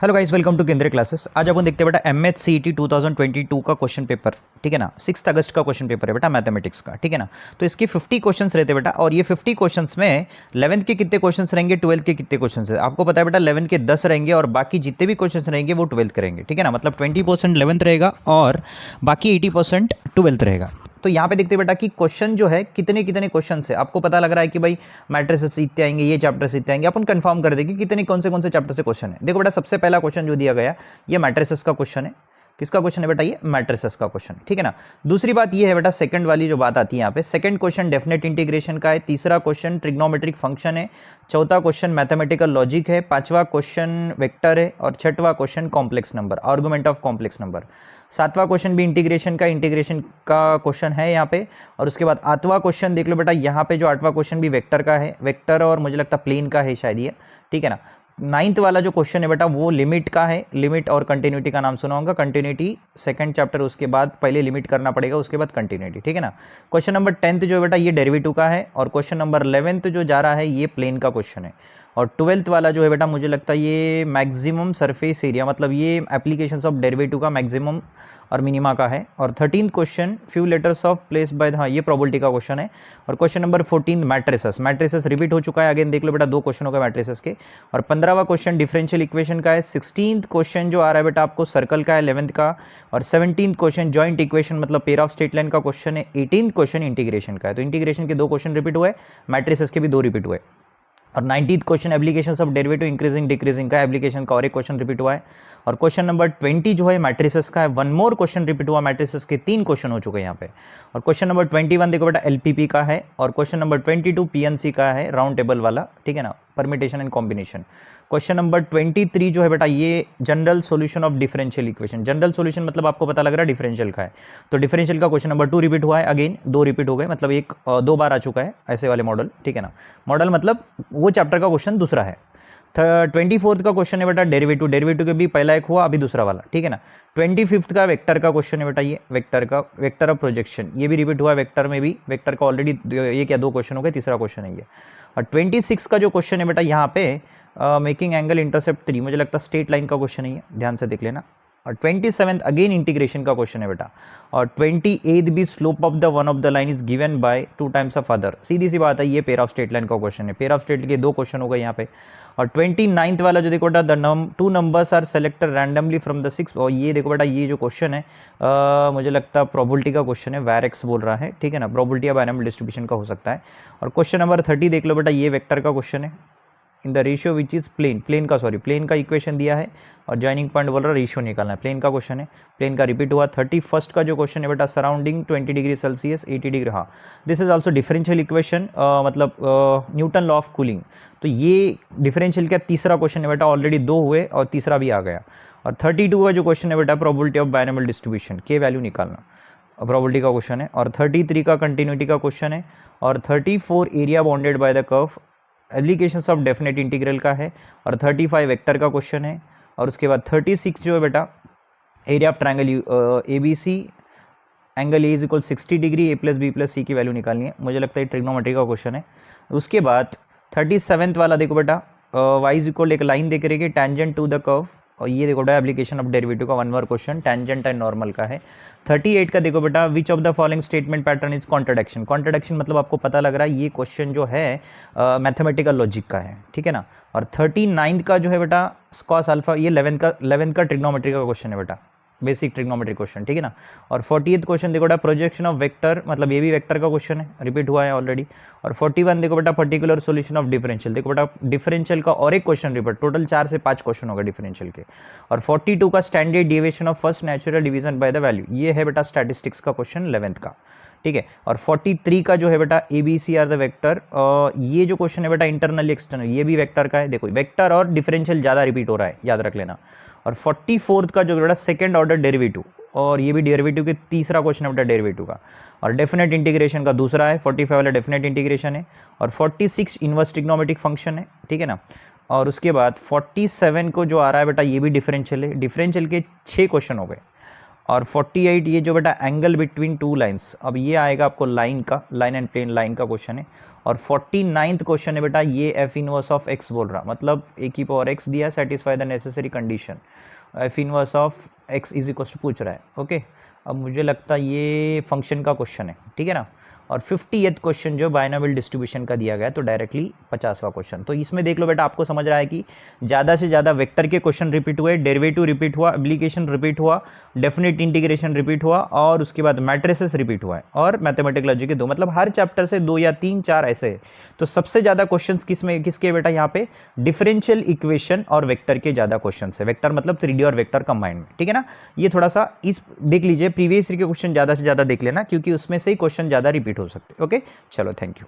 Hello guys, welcome to केंद्रीय classes. आज अपन देखते हैं बेटा एमएच सीईटी 2022 का क्वेश्चन पेपर, ठीक है ना। 6 अगस्त का क्वेश्चन पेपर है बेटा मैथमेटिक्स का, ठीक है ना। तो इसके 50 क्वेश्चंस रहते हैं बेटा, और ये 50 क्वेश्चंस में 11th के कितने क्वेश्चंस रहेंगे, 12th के कितने क्वेश्चंस है आपको पता है बेटा। 11th के 10 रहेंगे और बाकी जितने भी क्वेश्चंस रहेंगे वो 12th करेंगे, ठीक है ना। मतलब 20% 11th रहेगा और बाकी 80% 12th रहेगा। तो यहाँ पे देखते हैं बेटा कि क्वेश्चन जो है कितने कितने क्वेश्चन है। आपको पता लग रहा है कि भाई मैट्रिसेस इतने आएंगे, ये चैप्टर इतने आएंगे, अपन कंफर्म कर देंगे कितने कौन से चैप्टर से क्वेश्चन है। देखो बेटा, सबसे पहला क्वेश्चन जो दिया गया ये मैट्रिसेस का क्वेश्चन है। किसका क्वेश्चन है बेटा? ये मैट्रिसेस का क्वेश्चन, ठीक है ना। दूसरी बात ये है बेटा, सेकंड वाली जो बात आती है यहाँ पे, सेकंड क्वेश्चन डेफिनेट इंटीग्रेशन का है। तीसरा क्वेश्चन ट्रिग्नोमेट्रिक फंक्शन है। चौथा क्वेश्चन मैथमेटिकल लॉजिक है। पांचवा क्वेश्चन वेक्टर है और छठवां question complex number, argument of complex number. सातवां क्वेश्चन भी इंटीग्रेशन का क्वेश्चन है यहाँ पे। और उसके बाद आठवां क्वेश्चन देख लो बेटा, यहाँ पे जो आठवां क्वेश्चन भी वेक्टर का है, वेक्टर और मुझे लगता है प्लेन का है शायद ये, ठीक है ना। नाइन्थ वाला जो क्वेश्चन है बेटा वो लिमिट का है। लिमिट और कंटिन्यूटी का नाम सुना होगा। कंटिन्यूटी सेकंड चैप्टर, उसके बाद पहले लिमिट करना पड़ेगा, उसके बाद कंटिन्यूटी, ठीक है ना। क्वेश्चन नंबर 10th जो है बेटा ये डेरिवेटिव का है। और क्वेश्चन नंबर 11th जो जा रहा है ये प्लेन का क्वेश्चन है। और 12th वाला जो है बेटा मुझे लगता है ये मैक्सिमम सरफेस एरिया, मतलब ये एप्लीकेशंस ऑफ डेरिवेटिव का मैक्सिमम और मिनिमा का है। और 13th question few letters of place by, हाँ ये प्रोबेबिलिटी का क्वेश्चन है। और क्वेश्चन नंबर 14 मैट्रिसेस रिपीट हो चुका है अगेन, देख लो बेटा 2 क्वेश्चन हो गए मैट्रिसेस के। और 15वां क्वेश्चन डिफरेंशियल इक्वेशन का है। 16th क्वेश्चन जो आ रहा है बेटा आपको सर्कल का है 11th का। और 17th क्वेश्चन जॉइंट इक्वेशन मतलब पेयर ऑफ स्ट्रेट लाइन का क्वेश्चन है। 18th क्वेश्चन इंटीग्रेशन का है। तो इंटीग्रेशन के 2 क्वेश्चन रिपीट हुए, मैट्रिसेस के भी 2 रिपीट हुए। और 19th question applications of derivative increasing decreasing का एप्लीकेशन का और एक क्वेश्चन रिपीट हुआ है। और क्वेश्चन नंबर 20 जो है मैट्रिसेस का है, 1 मोर क्वेश्चन रिपीट हुआ। मैट्रिसेस के 3 क्वेश्चन हो चुके हैं यहाँ पे। और क्वेश्चन नंबर 21 देखो बेटा एलपीपी का है। और क्वेश्चन नंबर 22 पीएनसी का है, राउंड टेबल वाला, ठीक है ना, permutation and combination. Question number 23 जो है बेटा ये general solution of differential equation. General solution मतलब आपको पता लग रहा है डिफरेंशियल का है। तो डिफरेंशियल का क्वेश्चन नंबर 2 रिपीट हुआ है, अगेन 2 रिपीट हो गए, मतलब एक 2 बार आ चुका है ऐसे वाले मॉडल, ठीक है ना। मॉडल मतलब वो चैप्टर का क्वेश्चन दूसरा है। 24th का क्वेश्चन है बेटा डेरिवेटिव के भी पहला एक हुआ, अभी दूसरा वाला, ठीक है ना। 25th का वेक्टर का क्वेश्चन है बेटा, ये वेक्टर ऑफ प्रोजेक्शन, ये भी रिपीट हुआ। वेक्टर में भी, वेक्टर का ऑलरेडी ये क्या 2 क्वेश्चन हो गए, तीसरा क्वेश्चन है ये। और 26 का जो क्वेश्चन है बेटा यहाँ पे मेकिंग एंगल इंटरसेप्ट 3, मुझे लगता है स्ट्रेट लाइन का क्वेश्चन है ये, ध्यान से देख लेना। और 27th अगेन इंटीग्रेशन का क्वेश्चन है बेटा। और 28th भी slope of the one of the line is given by 2 times of other, सीधी सी बात है, ये पेयर ऑफ स्ट्रेट लाइन का क्वेश्चन है। पेयर ऑफ स्ट्रेट के 2 क्वेश्चन हो गए यहाँ पे। और 29th वाला जो देखो बेटा the 2 numbers are selected randomly from the 6, और ये देखो बेटा ये जो क्वेश्चन है मुझे लगता है प्रोबेबिलिटी का क्वेश्चन है, वैरेक्स बोल रहा है, ठीक है ना। प्रोबेबिलिटी या बायनॉमियल डिस्ट्रीब्यूशन का हो सकता है। और क्वेश्चन नंबर 30 देख लो बेटा, ये वेक्टर का क्वेश्चन है in the ratio which is plane का इक्वेशन दिया है और जॉइनिंग पॉइंट बोल रहा है रेशियो निकालना है, प्लेन का क्वेश्चन है, प्लेन का रिपीट हुआ। 31st का जो क्वेश्चन है बेटा सराउंडिंग 20 डिग्री सेल्सियस 80 डिग्री, हाँ this is also differential equation, मतलब न्यूटन लॉ ऑफ कूलिंग। तो ये डिफरेंशियल का तीसरा क्वेश्चन है बेटा, ऑलरेडी 2 हुए और तीसरा भी आ गया। और 32 का जो क्वेश्चन है बेटा प्रोबेबिलिटी ऑफ बायनॉमियल डिस्ट्रीब्यूशन के वैल्यू निकालना, प्रोबेबिलिटी का क्वेश्चन है। और 33 का कंटिन्यूटी का क्वेश्चन है। और 34 area bounded by the curve, applications of definite integral का है। और 35 वेक्टर का क्वेश्चन है। और उसके बाद 36 जो है बेटा area of triangle A B C, angle A is equal 60 degree, A plus B plus C की वैल्यू निकालनी है, मुझे लगता है ट्रिग्नोमेट्री का क्वेश्चन है। उसके बाद 37th वाला देखो बेटा वाई इज इक्वल एक लाइन देख रही है टेंजेंट टू द कर्व, और ये देखो बेटा एप्लीकेशन ऑफ डेरिवेटिव का 1 mark question tangent and normal का है। 38 का देखो बेटा which of the following statement pattern is contradiction. Contradiction मतलब आपको पता लग रहा है ये क्वेश्चन जो है मैथमेटिकल लॉजिक का है, ठीक है ना। और 39th का जो है बेटा कॉस अल्फा, ये 11th का ट्रिग्नोमेट्री का क्वेश्चन है बेटा, बेसिक ट्रिग्नोमेट्री क्वेश्चन, ठीक है ना। और 40th क्वेश्चन देखो बेटा प्रोजेक्शन ऑफ वेक्टर, मतलब ये भी वेक्टर का क्वेश्चन है, रिपीट हुआ है ऑलरेडी। और 41 देखो बेटा पर्टिकुलर सॉल्यूशन ऑफ डिफरेंशियल, देखो बेटा डिफरेंशियल का और एक क्वेश्चन रिपीट, टोटल 4 से 5 क्वेश्चन होगा डिफरेंशियल के। और 42 का standard deviation of first natural division by the value, ये है बेटा स्टैटिस्टिक्स का क्वेश्चन 11th का, ठीक है। और 43 का जो है बेटा A B C are the vector, ये जो क्वेश्चन है बेटा इंटरनल एक्सटर्नल, ये भी वेक्टर का है, देखो वेक्टर और डिफरेंशियल ज़्यादा रिपीट हो रहा है, याद रख लेना। और 44th का जो बेटा सेकंड ऑर्डर डेरिवेटिव, और ये भी डेरिवेटिव के तीसरा क्वेश्चन है बेटा डेरिवेटिव का। और डेफिनेट इंटीग्रेशन का दूसरा है, 45 वाला डेफिनेट इंटीग्रेशन है। और 46 इनवर्स ट्रिग्नोमेट्रिक फंक्शन है, ठीक है ना। और उसके बाद 47 को जो आ रहा है बेटा ये भी डिफरेंशियल है, डिफरेंशियल के 6 क्वेश्चन हो गए। और 48 ये जो बेटा एंगल बिटवीन टू लाइंस, अब ये आएगा आपको लाइन का, लाइन एंड प्लेन लाइन का क्वेश्चन है। और 49th क्वेश्चन है बेटा ये एफ इनवर्स ऑफ एक्स बोल रहा, मतलब ए की पावर एक्स दिया है, satisfy the necessary condition, f inverse of x is equal to पूछ रहा है। ओके, अब मुझे लगता है ये फंक्शन का क्वेश्चन है, ठीक है ना। और 50th क्वेश्चन जो बाइनोमियल डिस्ट्रीब्यूशन का दिया गया है, तो डायरेक्टली 50वां क्वेश्चन। तो इसमें देख लो बेटा, आपको समझ रहा है कि ज़्यादा से ज़्यादा वेक्टर के क्वेश्चन रिपीट हुए, डेरिवेटिव रिपीट हुआ, एप्लीकेशन रिपीट हुआ, डेफिनेट इंटीग्रेशन रिपीट हुआ, और उसके बाद मैट्रिसेस रिपीट हुआ है, और मैथमेटिकल लॉजिक के 2, मतलब हर चैप्टर से 2 या 3 4 ऐसे। तो सबसे ज़्यादा क्वेश्चन किसके बेटा यहाँ पे, डिफरेंशियल इक्वेशन और वेक्टर के ज़्यादा क्वेश्चन है। वेक्टर मतलब 3D और वेक्टर कंबाइंड में, ठीक है ना। ये थोड़ा सा इस देख लीजिए, प्रीवियस ईयर के क्वेश्चन ज़्यादा से ज़्यादा देख लेना, क्योंकि उसमें से ही क्वेश्चन ज़्यादा रिपीट हो सकते हैं। ओके, चलो थैंक यू।